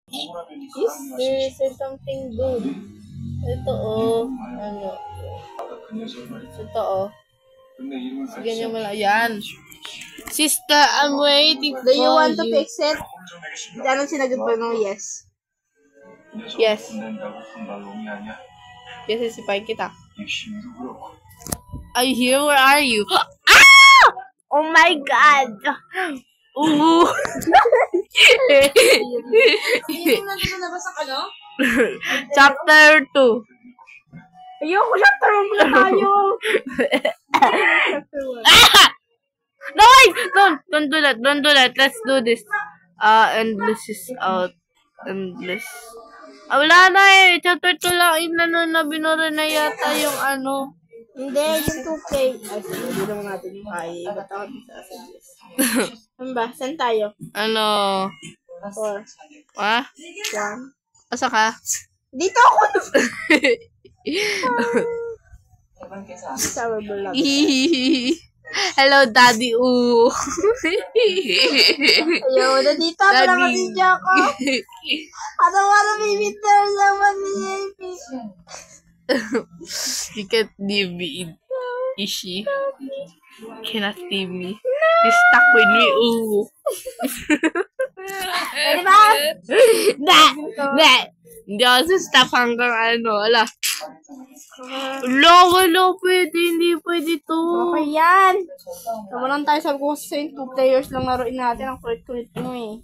Is there something good? Ito ano. Ito sige niyo mo lang. Yan. Sister, I'm waiting for Do you want to fix it? Anong sinagot mo ng yes? Yes. Yes, isipay kita. Are you here? Where are you? Ah! Oh my God! Ooh! Chapter 2. Ayoko, chapter 1 na tayo. No, wait! Don't do that. Don't do that. Let's do this. Endless is out. Endless. Wala na eh. Chapter 2 lang. Inano na binura na yata yung ano. Hindi, yung 2K. Ay, hindi naman natin yung kaya. Ba't ako suggest? Ano ba? Saan tayo? Ano? 4. Ah? 1. Asa ka? Dito ako! Sour bulag. Hello, Daddy. Ooh. Ayaw, nandito ako na masinja ako. Ano wala bibiter naman niya. You can't leave me, Ishi. Cannot leave me. You're stuck with me. Ooh. Pwede ba? Hindi ako stop hanggang ano. Wala, pwede. Hindi pwede to. Okay yan. Tama lang tayo, sabi ko kasi 2 players lang laruin natin. Ang kulit-kulit mo eh.